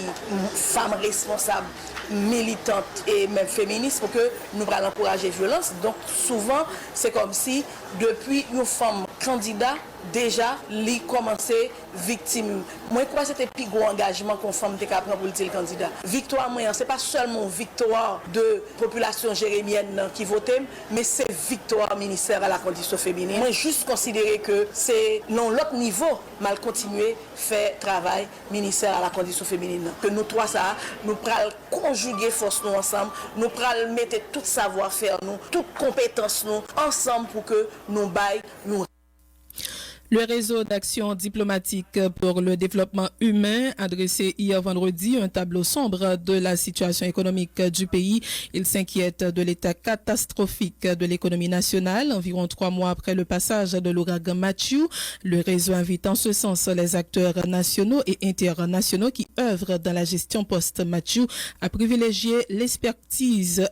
femmes responsables, militantes et même féministes, pour que nous allons encourager la violence. Donc souvent, c'est comme si depuis une femme candidat, déjà, li commencé victime. Moi, je crois que c'était le plus gros engagement qu'on femme était capable pour le candidat. Victoire, moi, c'est pas seulement victoire de population jérémienne qui votait, mais c'est victoire ministère à la condition féminine. Moi, juste considérer que c'est non l'autre niveau mal continuer faire travail ministère à la condition féminine. Que nous trois ça, nous pral conjuguer force nous ensemble, nous pral mettre tout savoir-faire nous, toute compétence nous ensemble pour que nous baillons nous. Le réseau d'action diplomatique pour le développement humain a dressé hier vendredi un tableau sombre de la situation économique du pays. Il s'inquiète de l'état catastrophique de l'économie nationale. Environ 3 mois après le passage de l'ouragan Matthew, le réseau invite en ce sens les acteurs nationaux et internationaux qui œuvrent dans la gestion post-Matthew à privilégier l'expertise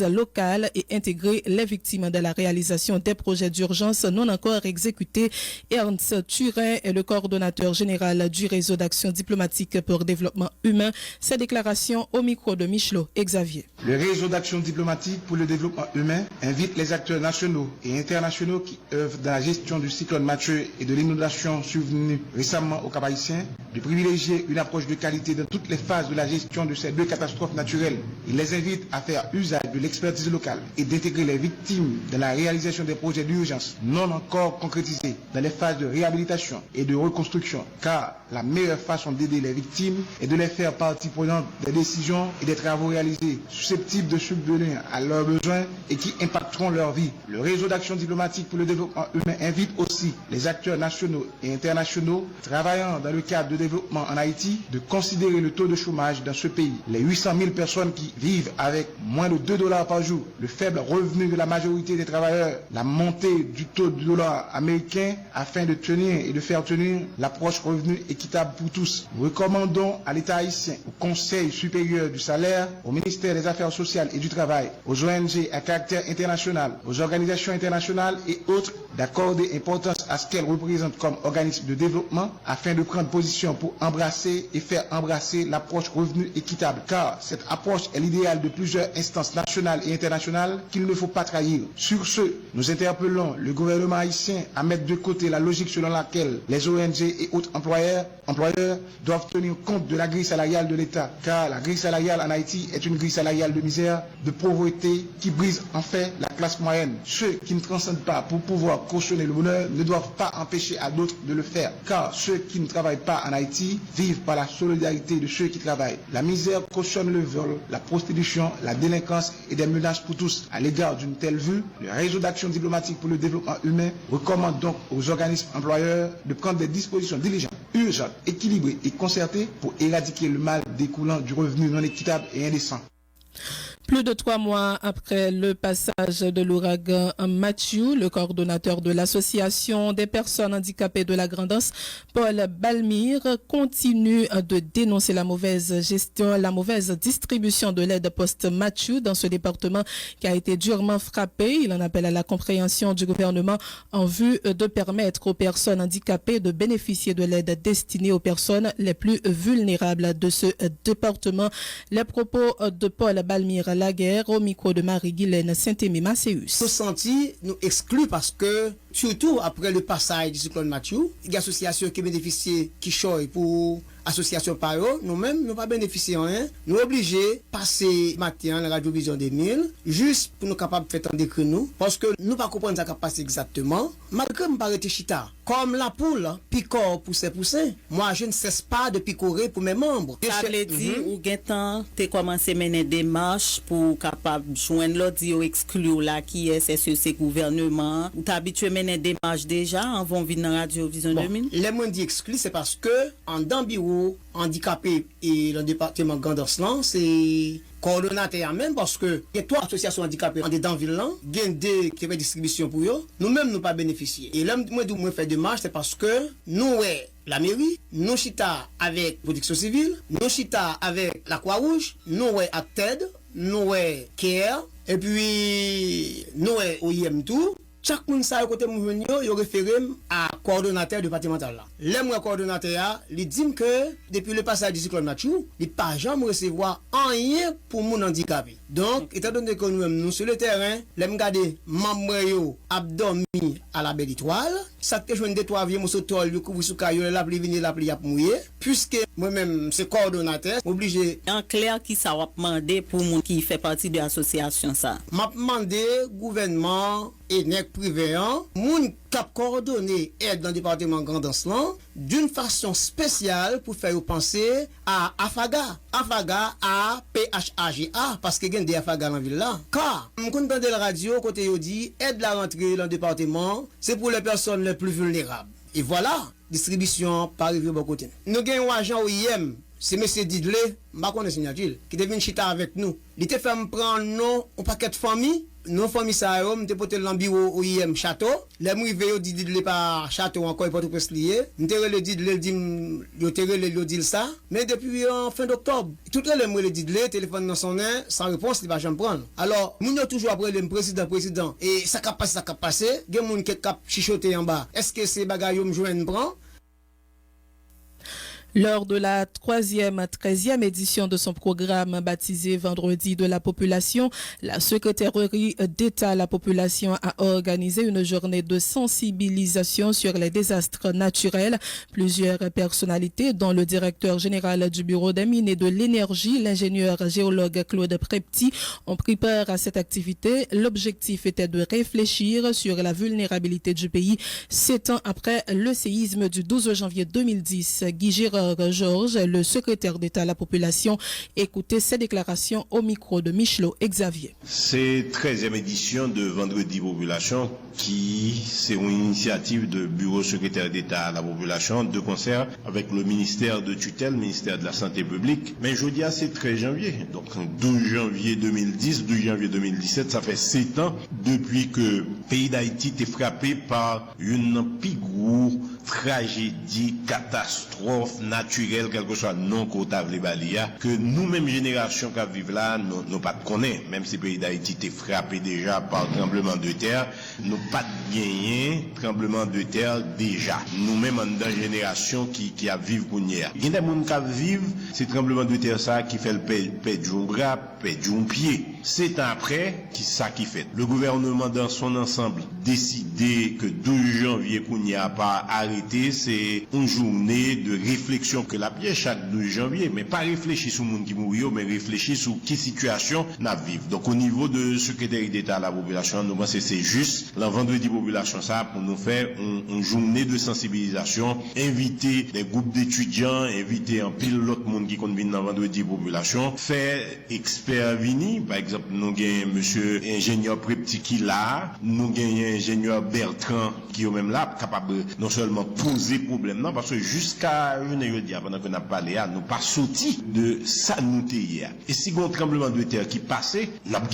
locale et intégrer les victimes de la réalisation des projets d'urgence non encore exécutés. Ernst Turin est le coordonnateur général du réseau d'action diplomatique pour développement humain. Sa déclaration au micro de Michelot Xavier. Le réseau d'action diplomatique pour le développement humain invite les acteurs nationaux et internationaux qui œuvrent dans la gestion du cyclone Mathieu et de l'inondation survenue récemment au Cap-Haïtien de privilégier une approche de qualité dans toutes les phases de la gestion de ces 2 catastrophes naturelles. Il les invite à faire usage de l'expertise locale et d'intégrer les victimes dans la réalisation des projets d'urgence non encore concrétisés dans les phases de réhabilitation et de reconstruction, car la meilleure façon d'aider les victimes est de les faire partie prenante des décisions et des travaux réalisés susceptibles de subvenir à leurs besoins et qui impacteront leur vie. Le réseau d'action diplomatique pour le développement humain invite aussi les acteurs nationaux et internationaux travaillant dans le cadre de développement en Haïti de considérer le taux de chômage dans ce pays. Les 800 000 personnes qui vivent avec moins de $2 par jour, le faible revenu de la majorité des travailleurs, la montée du taux de dollar américain afin de tenir et de faire tenir l'approche revenu équitable pour tous. Nous recommandons à l'État haïtien, au Conseil supérieur du salaire, au ministère des Affaires sociales et du Travail, aux ONG à caractère international, aux organisations internationales et autres d'accorder importance à ce qu'elles représentent comme organismes de développement afin de prendre position pour embrasser et faire embrasser l'approche revenu équitable. Car cette approche est l'idéal de plusieurs instances nationales et internationales qu'il ne faut pas trahir. Sur ce, nous interpellons le gouvernement haïtien à mettre de côté la logique selon laquelle les ONG et autres employeurs doivent tenir compte de la grille salariale de l'État, car la grille salariale en Haïti est une grille salariale de misère, de pauvreté qui brise en fait la classe moyenne. Ceux qui ne transcendent pas pour pouvoir cautionner le bonheur ne doivent pas empêcher à d'autres de le faire, car ceux qui ne travaillent pas en Haïti vivent par la solidarité de ceux qui travaillent. La misère cautionne le vol, la prostitution, la délinquance et des menaces pour tous. À l'égard d'une telle vue, le réseau d'action diplomatique pour le développement humain recommande donc aux organismes employeurs de prendre des dispositions diligentes, urgentes, équilibrées et concertées pour éradiquer le mal découlant du revenu non équitable et indécent. Plus de 3 mois après le passage de l'ouragan Mathieu, le coordonnateur de l'association des personnes handicapées de la Grand'Anse, Paul Balmire, continue de dénoncer la mauvaise gestion, la mauvaise distribution de l'aide post-Mathieu dans ce département qui a été durement frappé. Il en appelle à la compréhension du gouvernement en vue de permettre aux personnes handicapées de bénéficier de l'aide destinée aux personnes les plus vulnérables de ce département. Les propos de Paul Balmire Laguerre au micro de Marie-Guylaine Saint-Émé-Macéus. Nous senti nous exclus parce que, surtout après le passage du cyclone Mathieu, il y a une association qui bénéficie, qui choisit pour association par eux, nous-mêmes, nous pas bénéficier rien. Nous obligés de passer matin à la Radio Vision 2000, juste pour nous capables de faire un décret nous, parce que nous pas comprendre ça qui passe exactement. Malgré me paraît chita, comme la poule, picor pousser. Moi, je ne cesse pas de picorer pour mes membres. Ça veut dire, ou Gaëtan, tu commencé à mener des marches pour capable joindre l'audio exclu là qui est ce gouvernement. Ou t'as habitué à mener des marches déjà avant de venir dans la Radio Vision 2000? Les mots dit exclu, c'est parce que en dans bureau handicapé et le département Grand'Anse, c'est coordonnateur même parce que il y a 3 associations handicapées en dedans ville là, il y a des qui fait distribution pour eux, nous-mêmes nous pas bénéficier. Et là moi fait démarche c'est parce que nous la mairie, nous chita avec protection civile, nous chita avec la Croix-Rouge, nous ACTED, nous CARE et puis nous OIM tout. Chaque monde ça côté mouvement yo référé à coordonnateur départemental là. Les coordonnateur il dit que depuis le passage du cyclone Mathieu, il pas jamais recevoir rien pour mon handicapé. Donc étant donné que nous sur le terrain, les regarder membre yo abdomi à la belle étoile, ça que je des 3 vieux mon tol le couvre sous caillou la pluie venir la pluie a mouiller puisque moi-même c'est coordonnateur obligé en clair qui ça va demander pour mon qui fait partie de l'association ça. M'a demandé gouvernement et nèg privé moun cap coordonner aide dans le département Grand'Anse d'une façon spéciale pour faire penser à Afaga à PHAGA parce que gen des Afaga dans ville là car on entend la radio côté yo dit aide la rentrée dans le département c'est pour les personnes les plus vulnérables et voilà distribution par arrivé bon côté nous gagnons agent OIM c'est monsieur Didlé m'a connait signature qui devient chita avec nous il te fait me prendre non un paquet de famille non famille ça me te porter dans bureau OIM château les m'rivé yo dit pas château encore pas tout presque lié me le dit yo le dit ça mais depuis en fin d'octobre tout le dit téléphone dans son nez sans réponse il va jamais prendre alors nous toujours après le président et ça cap passer gen moun qui cap chichoter en bas est-ce que c'est bagaille yo me joindre prend. Lors de la 13e édition de son programme baptisé Vendredi de la population, la secrétairerie d'État à la population a organisé une journée de sensibilisation sur les désastres naturels. Plusieurs personnalités, dont le directeur général du Bureau des mines et de l'énergie, l'ingénieur géologue Claude Prepti, ont pris part à cette activité. L'objectif était de réfléchir sur la vulnérabilité du pays 7 ans après le séisme du 12 janvier 2010. Guy Girard Georges, le secrétaire d'État à la population, écoutez ses déclarations au micro de Michelot Xavier. C'est 13e édition de Vendredi Population qui c'est une initiative de Bureau secrétaire d'État à la population de concert avec le ministère de tutelle, ministère de la Santé publique. Mais je dis c'est 13 janvier, donc 12 janvier 2010, 12 janvier 2017, ça fait 7 ans depuis que le pays d'Haïti était frappé par une pigoure tragédie, catastrophe naturelle, quel que soit non comptable balia, que nous-mêmes génération qui vivent là, nous pas de connaître, même si le pays d'Haïti était frappé déjà par tremblement de terre, nous pas gagné tremblement de terre déjà. Nous-mêmes en dans génération qui a vivre pour hier. Il y a des gens qui vivent ces tremblements de terre ça qui fait le perdre un bras, perdre un pied. 7 ans après, ça qui fait. Le gouvernement dans son ensemble décidé que 12 janvier qu'on n'y a pas arrêté, c'est une journée de réflexion que la pièce chaque 12 janvier, mais pas réfléchir sur le monde qui mourit, mais réfléchir sur quelle situation n'a vivre. Donc au niveau de secrétaire d'État à la population, nous pensons que c'est juste le vendredi population ça pour nous faire une journée de sensibilisation, inviter des groupes d'étudiants, inviter un pile l'autre monde qui convient dans vendredi population, faire expert venir, par exemple exemple, nous avons monsieur ingénieur Prepti qui là, nous avons ingénieur Bertrand qui est même là, capable non seulement poser problème, non, parce que jusqu'à une heure pendant qu'on a parlé, nous pas sorti de ça nous hier. Et si un tremblement de terre qui passait, nous avons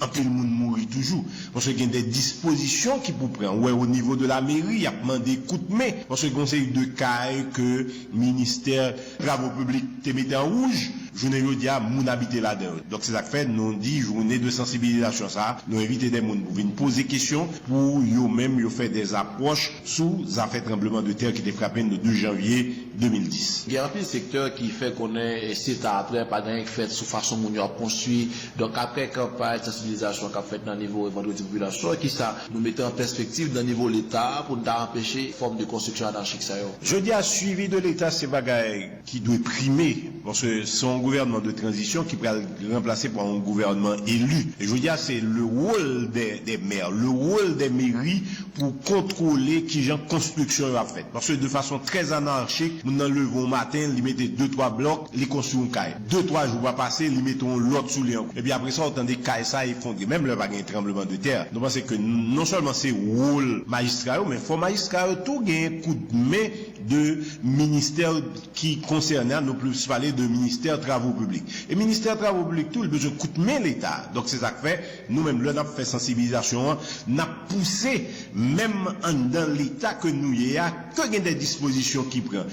un peu de monde mourir toujours. Parce qu'il y a des dispositions qui pour prendre. Ouais, au niveau de la mairie, il y a demandé coup de main. Parce que le conseil de CAI que le ministère des Travaux publics te mettait en rouge. Journée aujourd'hui, moun habité là-dedans. Donc, c'est ça que fait, nous dit journée de sensibilisation, ça, nous inviter des moun pour venir poser des questions, pour eux-mêmes, faire des approches sous affaire tremblement de terre qui était frappé le 2 janvier 2010. Il y a un secteur qui fait qu'on est, c'est après, pas d'un fait sous façon où on a construit. Donc, après, campagne de sensibilisation qu'a fait dans le niveau vendredi population, qui ça, nous mettons en perspective dans le niveau de l'État pour nous empêcher forme de construction anarchique, ça. Je dis à suivi de l'État, c'est bagaille qui doit primer, parce que son gouvernement de transition qui peut remplacer par un gouvernement élu. Et je veux dire, c'est le rôle des maires, le rôle des mairies pour contrôler qui genre construction a fait. Parce que de façon très anarchique, nous en levons matin, ils mettons 2-3 blocs, les construisons caille. 2-3 jours va passer, ils mettons l'autre sous les. Et puis après ça, on entend des cailles ça effondrer. Même le bagage tremblement de terre. Nous pensons que non seulement c'est rôle magistral, mais il faut magistral tout gagner un coup de main de ministère qui concerne, nous plus parler de ministère travaux publics. Et ministère des Travaux publics, tout le besoin de coup de main l'État. Donc c'est ça que fait, nous-mêmes, là, nous avons fait sensibilisation, nous avons poussé, même dans l'État que nous y a, que des dispositions qui prennent.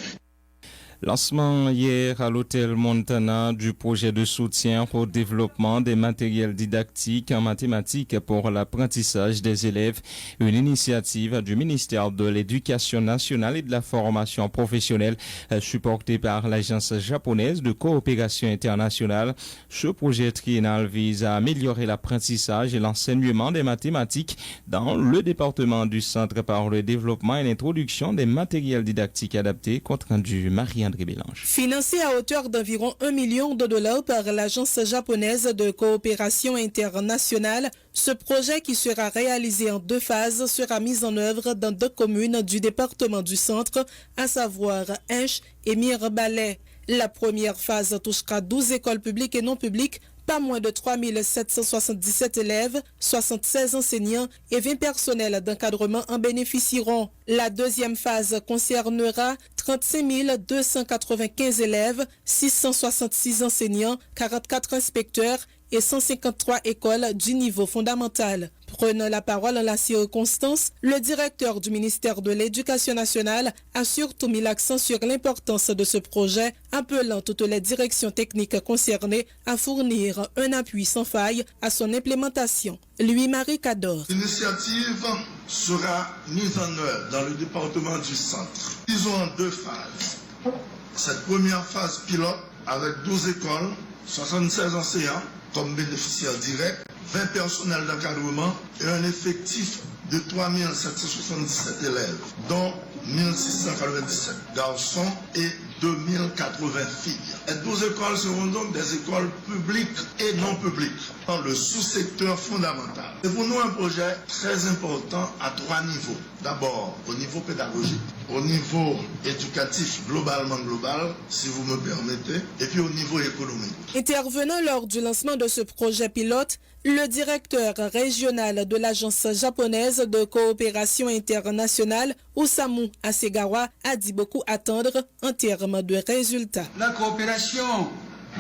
Lancement hier à l'hôtel Montana du projet de soutien au développement des matériels didactiques en mathématiques pour l'apprentissage des élèves, une initiative du ministère de l'Éducation nationale et de la formation professionnelle supportée par l'Agence japonaise de coopération internationale. Ce projet triennal vise à améliorer l'apprentissage et l'enseignement des mathématiques dans le département du Centre par le développement et l'introduction des matériels didactiques adaptés, compte rendu Marie-André Bélange. Financé à hauteur d'environ $1 million par l'Agence japonaise de coopération internationale, ce projet qui sera réalisé en 2 phases sera mis en œuvre dans 2 communes du département du Centre, à savoir Hinche et Mirebalais. La première phase touchera 12 écoles publiques et non publiques, pas moins de 3 777 élèves, 76 enseignants et 20 personnels d'encadrement en bénéficieront. La deuxième phase concernera 35 295 élèves, 666 enseignants, 44 inspecteurs et 153 écoles du niveau fondamental. Prenant la parole en la circonstance, le directeur du ministère de l'Éducation nationale a surtout mis l'accent sur l'importance de ce projet, appelant toutes les directions techniques concernées à fournir un appui sans faille à son implémentation. Louis-Marie Cador. L'initiative sera mise en œuvre dans le département du Centre. Ils ont en 2 phases. Cette première phase pilote avec 12 écoles, 76 enseignants comme bénéficiaires directs, 20 personnels d'encadrement et un effectif de 3 777 élèves, dont 1697 garçons et 2080 filles. Les 12 écoles seront donc des écoles publiques et non publiques dans le sous-secteur fondamental. C'est pour nous un projet très important à 3 niveaux. D'abord, au niveau pédagogique, au niveau éducatif globalement global, si vous me permettez, et puis au niveau économique. Intervenant lors du lancement de ce projet pilote, le directeur régional de l'Agence japonaise de coopération internationale, Osamu Asegawa, a dit beaucoup attendre en termes de résultats. La coopération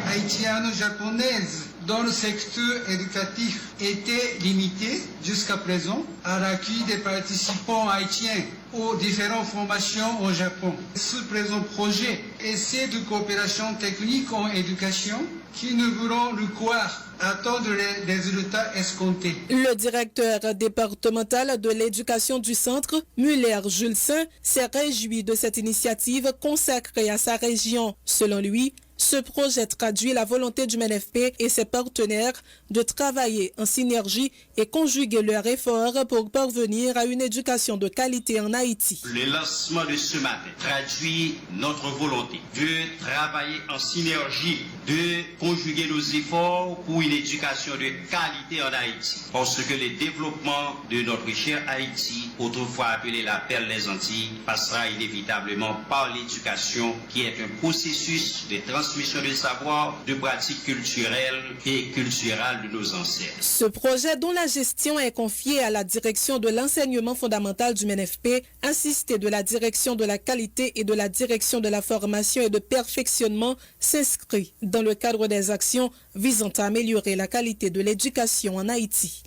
haïtiano-japonaise dans le secteur éducatif était limitée jusqu'à présent à l'accueil des participants haïtiens aux différentes formations au Japon. Ce présent projet essaie de coopération technique en éducation qui ne voudront le croire attendre les résultats escomptés. Le directeur départemental de l'éducation du centre, Muller Julesen, s'est réjoui de cette initiative consacrée à sa région. Selon lui, ce projet traduit la volonté du MNFP et ses partenaires de travailler en synergie et conjuguer leurs efforts pour parvenir à une éducation de qualité en Haïti. Le lancement de ce matin traduit notre volonté de travailler en synergie de conjuguer nos efforts pour une éducation de qualité en Haïti. Parce que le développement de notre cher Haïti, autrefois appelé la perle des Antilles, passera inévitablement par l'éducation qui est un processus de transmission de savoir, de pratiques culturelles et culturelles de nos ancêtres. Ce projet, dont la gestion est confiée à la direction de l'enseignement fondamental du MENFP, assisté de la direction de la qualité et de la direction de la formation et de perfectionnement, s'inscrit dans le cadre des actions visant à améliorer la qualité de l'éducation en Haïti.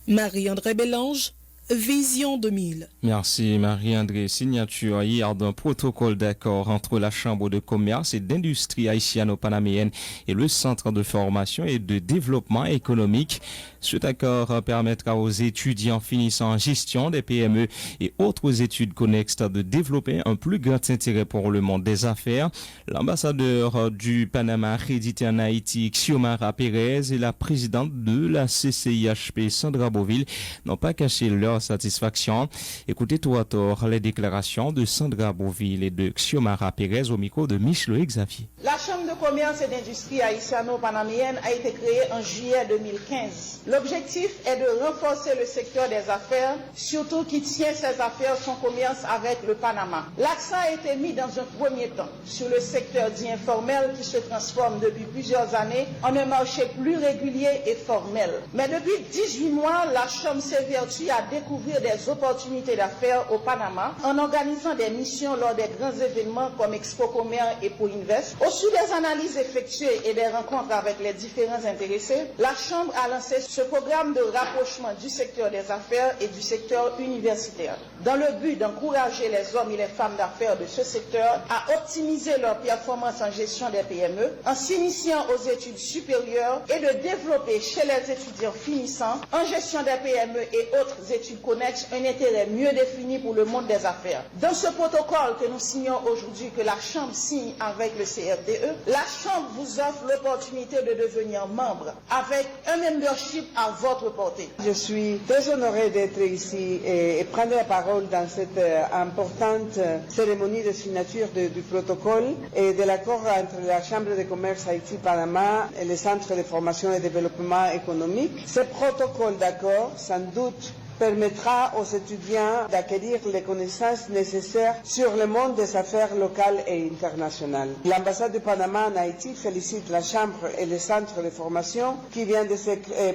Marie-André Bélange, Vision 2000. Merci Marie-André. Signature hier d'un protocole d'accord entre la Chambre de commerce et d'industrie haïtiano-panaméenne et le Centre de formation et de développement économique. Cet accord permettra aux étudiants finissant en gestion des PME et autres études connexes de développer un plus grand intérêt pour le monde des affaires. L'ambassadeur du Panama accrédité en Haïti, Xiomara Pérez, et la présidente de la CCIHP, Sandra Beauville, n'ont pas caché leur satisfaction. Écoutez tout à tort les déclarations de Sandra Beauville et de Xiomara Pérez au micro de Michel Xavier. La Chambre de commerce et d'industrie haïtiano-panaméenne a été créée en juillet 2015. L'objectif est de renforcer le secteur des affaires, surtout qui tient ses affaires, son commerce avec le Panama. L'accent a été mis dans un premier temps sur le secteur dit informel qui se transforme depuis plusieurs années en un marché plus régulier et formel. Mais depuis 18 mois, la Chambre s'évertue à découvrir des opportunités d'affaires au Panama en organisant des missions lors des grands événements comme Expo Commerce et Pour Invest. Au suite des analyses effectuées et des rencontres avec les différents intéressés, la Chambre a lancé ce programme de rapprochement du secteur des affaires et du secteur universitaire, dans le but d'encourager les hommes et les femmes d'affaires de ce secteur à optimiser leur performance en gestion des PME, en s'initiant aux études supérieures et de développer chez les étudiants finissants en gestion des PME et autres études connexes un intérêt mieux défini pour le monde des affaires. Dans ce protocole que nous signons aujourd'hui, que la Chambre signe avec le CFDE, la Chambre vous offre l'opportunité de devenir membre avec un membership à votre portée. Je suis très honorée d'être ici et prendre la parole dans cette importante cérémonie de signature du protocole et de l'accord entre la Chambre de commerce Haïti-Panama et le Centre de formation et développement économique. Ce protocole d'accord, sans doute, permettra aux étudiants d'acquérir les connaissances nécessaires sur le monde des affaires locales et internationales. L'ambassade du Panama en Haïti félicite la Chambre et le Centre de formation qui vient de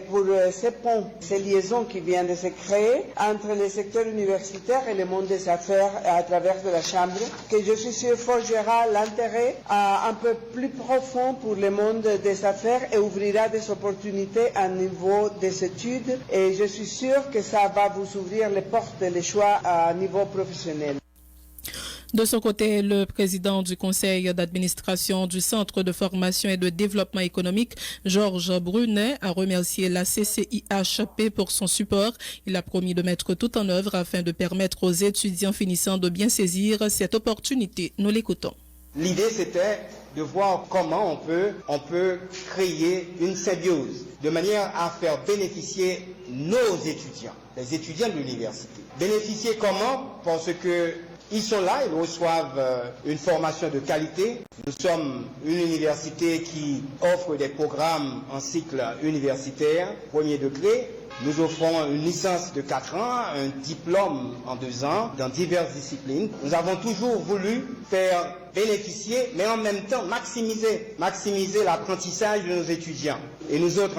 pour ces ponts, ces liaisons qui viennent de se créer entre le secteur universitaire et le monde des affaires à travers de la Chambre, que je suis sûr forgera l'intérêt un peu plus profond pour le monde des affaires et ouvrira des opportunités à niveau des études. Et je suis sûr que ça va vous ouvrir les portes et les choix à niveau professionnel. De son côté, le président du conseil d'administration du Centre de formation et de développement économique, Georges Brunet, a remercié la CCIHP pour son support. Il a promis de mettre tout en œuvre afin de permettre aux étudiants finissants de bien saisir cette opportunité. Nous l'écoutons. L'idée, c'était de voir comment on peut créer une symbiose de manière à faire bénéficier nos étudiants, les étudiants de l'université. Bénéficier comment? Parce que ils sont là, ils reçoivent une formation de qualité. Nous sommes une université qui offre des programmes en cycle universitaire, premier degré. Nous offrons une licence de 4 ans, un diplôme en 2 ans, dans diverses disciplines. Nous avons toujours voulu faire bénéficier, mais en même temps maximiser l'apprentissage de nos étudiants. Et nous autres,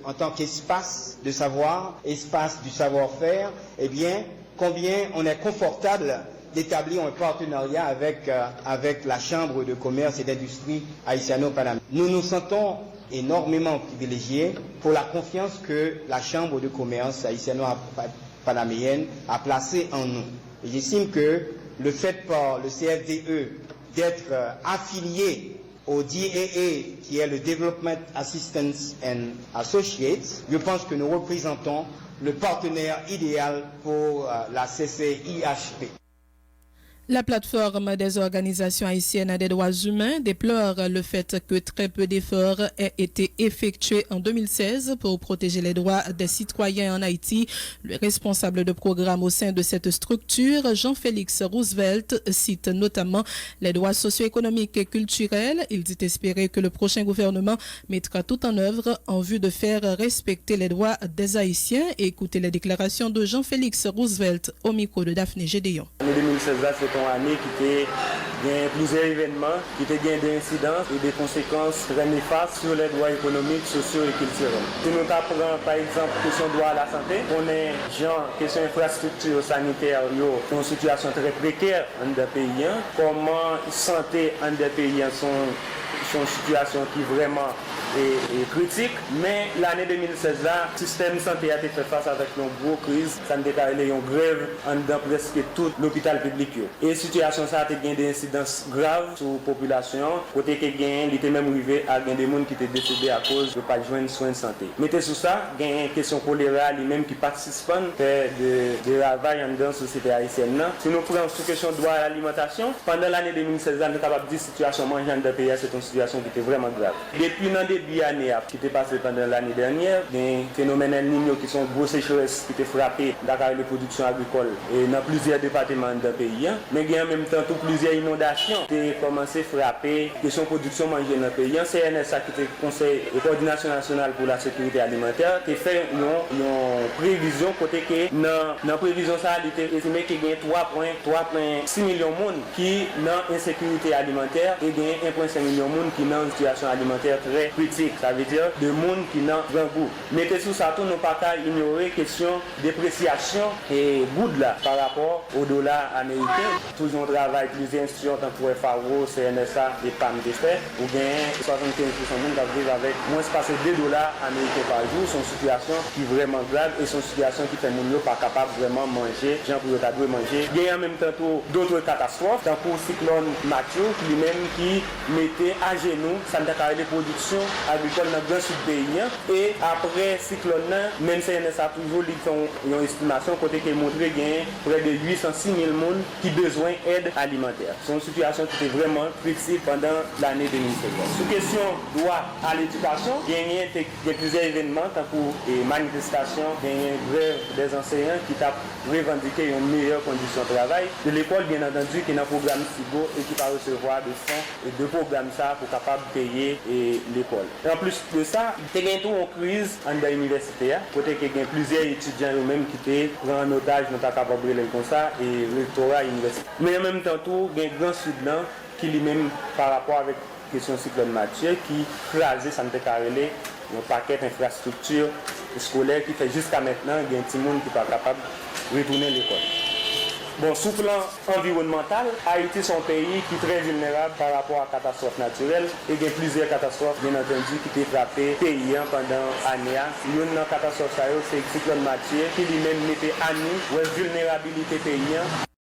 en tant qu'espace de savoir, espace du savoir-faire, eh bien, combien on est confortable d'établir un partenariat avec la Chambre de commerce et d'industrie haïtiano-panaméenne. Nous nous sentons énormément privilégiés pour la confiance que la Chambre de commerce haïtiano-panaméenne a placée en nous. Et j'estime que le fait par le CFDE d'être affilié au DAA, qui est le Development Assistance and Associates, je pense que nous représentons le partenaire idéal pour la CCIHP. La plateforme des organisations haïtiennes des droits humains déplore le fait que très peu d'efforts aient été effectués en 2016 pour protéger les droits des citoyens en Haïti. Le responsable de programme au sein de cette structure, Jean-Félix Roosevelt, cite notamment les droits socio-économiques et culturels. Il dit espérer que le prochain gouvernement mettra tout en œuvre en vue de faire respecter les droits des Haïtiens. Et écoutez les déclarations de Jean-Félix Roosevelt au micro de Daphné Gédéon. L'année 2016, c'est une année qui était plusieurs événements, qui étaient des incidences et des conséquences très néfastes sur les droits économiques, sociaux et culturels. Si nous apprenons par exemple question droit à la santé, on est genre question infrastructure sanitaire, une situation très précaire dans des pays, comment santé dans des pays sont une situation qui vraiment est critique, mais l'année 2016 là, le système de santé a été fait face avec une grosse crise, ça a déclaré une grève dans presque tout l'hôpital public. Et la situation ça a eu des incidences graves sur la population, côté que il était même arrivé à des gens qui étaient décédés à cause de ne pas joindre soins de santé. Mettez sur ça, il y a une question choléra lui-même qui participe de travail dans la société haïtienne. Si nous prenons sur la question de droit à l'alimentation, pendant l'année 2016, nous sommes capables de dire que la situation mangeante de pays, c'est une situation qui était vraiment grave. Depuis l'an début d'année qui était passé pendant l'année dernière, des phénomènes El Niño qui sont gros sécheresses qui étaient frappés dans les productions agricoles et dans plusieurs départements du pays. Mais il y a en même temps plusieurs inondations qui ont commencé à frapper la production manger dans le pays. CNSA qui était Conseil et Coordination nationale pour la sécurité alimentaire qui fait une prévision côté que dans la prévision ça il était estimé qu'il y a 3,6 millions de monde qui dans insécurité alimentaire et il y a 1,5 million de monde qui dans une situation alimentaire très critique. Ça veut dire de monde qui dans grand goût. Mettez sous ça tout, nous pas qu'à ignorer question dépréciation et goût là par rapport au dollar américain. Toujours on travaille plusieurs institutions pour FAO, CNSA et PAMDF ou bien 75% de monde qui vivent avec moins passer $2 américains par jour. C'est une situation qui est vraiment grave et c'est une situation qui fait que nous pas capable vraiment manger, gens pour doit manger. Il y a en même temps d'autres catastrophes, tant pour le cyclone Mathieu lui-même qui mettait à genoux ça les productions agricoles dans le grand sud du pays. Et après le cyclone, même CNSA a toujours une estimation côté qui montre qu'il y a près de 806 000 personnes qui ont besoin d'aide alimentaire. C'est une situation qui était vraiment critique pendant l'année 2016. Sur question droit à l'éducation, il y a plusieurs événements, tant pour les manifestations, il y a une grève des enseignants qui ont revendiqué une meilleure condition de travail. De l'école, bien entendu, qui est dans le programme SIGO et qui va recevoir des fonds et de programmes ça pour capable payer l'école. En plus de ça, il y a une crise en l'université, côté qu'il y a plusieurs étudiants eux-mêmes qui étaient pris en otage, nous pas capable de comme ça, et le rectorat universitaire. Mais en même temps, il y a un grand sud qui lui-même par rapport avec la question cyclone Mathieu, qui crase ça ne carrelé un paquet d'infrastructures scolaires qui fait jusqu'à maintenant, il y a un petit monde qui n'est pas capable de retourner à l'école. Bon, sous le plan environnemental, Haïti est un pays qui est très vulnérable par rapport à catastrophes naturelles et il y a plusieurs catastrophes, bien entendu, qui ont frappé le pays pendant l'année. Une catastrophe, c'est le cyclone Mathieu qui lui-même mettait à nous la vulnérabilité pays.